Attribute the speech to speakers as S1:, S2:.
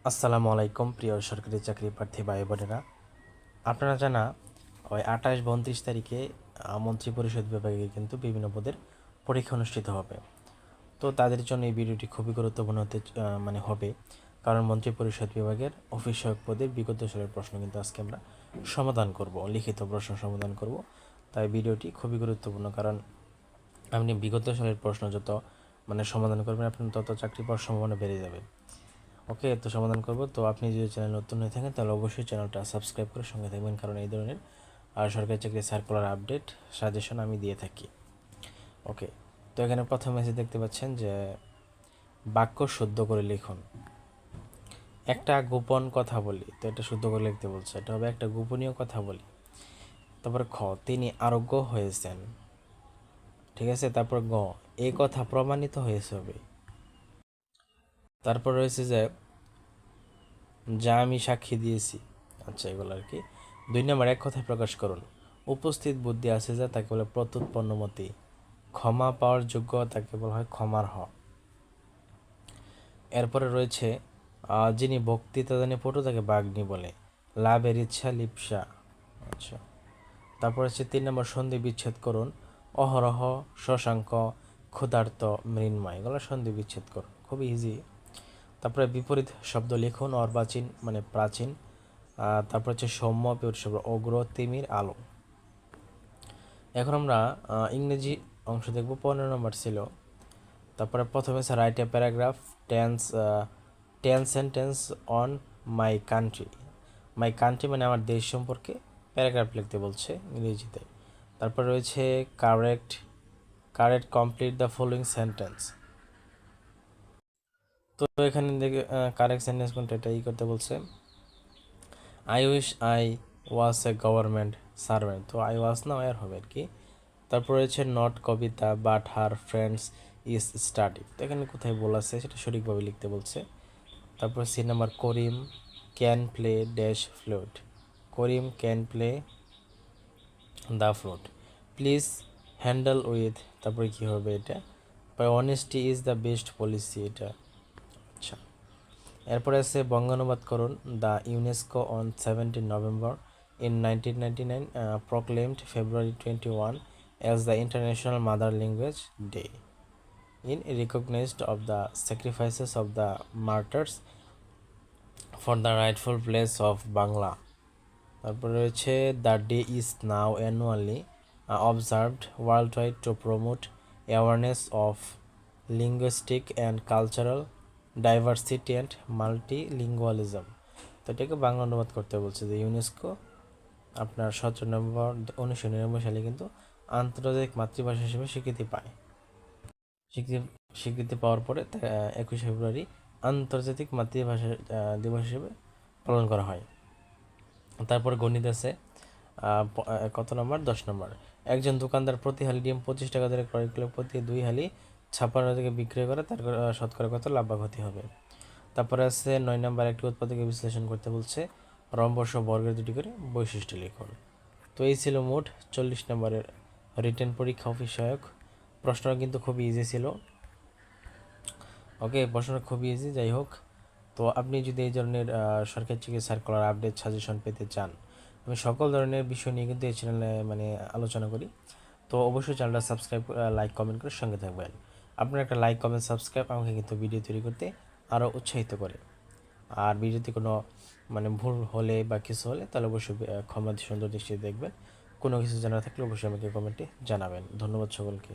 S1: আসসালামু আলাইকুম প্রিয় সরকারি চাকরি প্রার্থী ভাই বোনেরা। আপনারা জানা ওই 28-29 তারিখে মন্ত্রিপরিষদ বিভাগে কিন্তু বিভিন্ন পদের পরীক্ষা অনুষ্ঠিত হবে। তো তাদের জন্য এই ভিডিওটি খুবই গুরুত্বপূর্ণ হবে, কারণ মন্ত্রিপরিষদ বিভাগের অফিস সহায়ক পদের বিগত সালের প্রশ্ন কিন্তু আজকে আমরা সমাধান করব, লিখিত প্রশ্ন সমাধান করব। তাই ভিডিওটি খুবই গুরুত্বপূর্ণ, কারণ আপনি বিগত সালের প্রশ্ন যত সমাধান করবেন, আপনার তত চাকরি পাওয়ার সম্ভাবনা বেড়ে যাবে। ওকে, তো সমাধান করব। তো আপনি যদি চ্যানেল নতুন হয়ে থাকেন তাহলে অবশ্যই চ্যানেলটা সাবস্ক্রাইব করে সঙ্গে থাকবেন, কারণ এই ধরনের সরকারি চাকরি সার্কুলার আপডেট সাজেশন আমি দিয়ে থাকি। ওকে, তো এখানে প্রথম মেসেজ দেখতে পাচ্ছেন যে বাক্য শুদ্ধ করে লিখুন। একটা গোপন কথা বলি, তো এটা শুদ্ধ করে লিখতে বলছে, এটা হবে একটা গোপনীয় কথা বলি। তারপর খ, তিনি আরোগ্য হয়েছেন। ঠিক আছে, তারপর গ, এই কথা প্রমাণিত হয়েছে হবে। তারপর রয়েছে যে যা আমি সাক্ষী দিয়েছি। আচ্ছা, এগুলো আর কি। 2 নম্বর, এক কথায় প্রকাশ করুন। উপস্থিত বুদ্ধি আছে যা তাকে বলে প্রত্যুৎপন্নমতি। ক্ষমা পাওয়ার যোগ্য তাকে বলা হয় ক্ষমার হ। এরপরে রয়েছে যিনি বক্তৃতা দানে পটু তাকে বাগ্মী বলে। লাভের ইচ্ছা লিপ্সা। আচ্ছা, তারপর হচ্ছে 3 নম্বর, সন্ধি বিচ্ছেদ করুন। অহরহ, শশাঙ্ক, ক্ষুধার্ত, মৃন্ময়, এগুলো সন্ধি বিচ্ছেদ করুন, খুবই ইজি। তারপরে বিপরীত শব্দ লিখুন। অর্বাচীন মানে প্রাচীন। তারপর হচ্ছে সৌম্য, অগ্র, তিমির, আলো। এখন আমরা ইংরেজি অংশ দেখব। 15 নম্বর ছিল। তারপরে প্রথমে sir write a paragraph tense 10 sentence on my country. My country মানে আমার দেশ সম্পর্কে প্যারাগ্রাফ লিখতে বলছে ইংরেজিতে। তারপর রয়েছে correct correct complete the following sentence. তো এখানে দেখে কারেক্ট সেন্টেন্স কোনটা, এটা করতে বলছে। I wish I was a government servant, তো আই ওয়াজ না এর হবে আর কি। তারপর রয়েছে not Kabita but her friends is study, তো এখানে কোথায় বলেছে সেটা সঠিকভাবে লিখতে বলছে। তারপর C number, Karim can play dash flute. Karim can play the flute. Please handle with, তারপরে কী হবে এটা, honesty is the best policy, এটা। আচ্ছা, এরপরে আছে বঙ্গানুবাদ করুন। The UNESCO on 17 November in 1999 proclaimed February 21 as the International Mother Language Day in recognized of the sacrifices of the martyrs for the rightful place of Bangla. তারপরে রয়েছে the day is now annually observed worldwide to promote awareness of linguistic and cultural diversity and মাল্টিলিঙ্গুয়ালিজম। তো এটাকে বাংলা অনুবাদ করতে বলছে যে UNESCO আপনার 17 November 1999 সালে কিন্তু আন্তর্জাতিক মাতৃভাষা হিসেবে স্বীকৃতি পায়। স্বীকৃতি পাওয়ার পরে 21 ফেব্রুয়ারি আন্তর্জাতিক মাতৃভাষা দিবস হিসেবে পালন করা হয়। তারপর গণিত আছে কত নম্বর, 10 নম্বর। একজন দোকানদার প্রতি হালি ডিম 25 টাকা দরে ক্রয় করলে প্রতি 2 হালি 56 টাকা বিক্রয় করে, তার শতকরা কত লাভ বা ক্ষতি হবে। তারপরে আছে 9 নম্বর, একটি উৎপাদকে বিশ্লেষণ করতে বলছে। রম্বস বর্গের দুটি করে বৈশিষ্ট্য লিখুন। তো এই ছিল মোট 40 নম্বরের রিটেন পরীক্ষা অফিস সহায়ক। প্রশ্নটা কিন্তু খুবই ইজি ছিল। ওকে, প্রশ্নটা খুবই ইজি। যাই হোক, তো আপনি যদি এই ধরনের সরকারি চাকরি সার্কুলার আপডেট সাজেশন পেতে চান, আমি সকল ধরনের বিষয় নিয়ে কিন্তু এই চ্যানেলে আলোচনা করি। তো অবশ্যই চ্যানেলটা সাবস্ক্রাইব, লাইক, কমেন্ট করে সঙ্গে থাকবেন। আপনার একটা লাইক, কমেন্ট, সাবস্ক্রাইব আমাকে কিন্তু ভিডিও তৈরি করতে আরও উৎসাহিত করে। আর ভিডিওতে কোনো ভুল হলে বা কিছু হলে তাহলে অবশ্যই ক্ষমা সুন্দর দৃষ্টিতে দেখবেন। কোনো কিছু জানা থাকলে অবশ্যই আমাকে কমেন্টে জানাবেন। ধন্যবাদ সকলকে।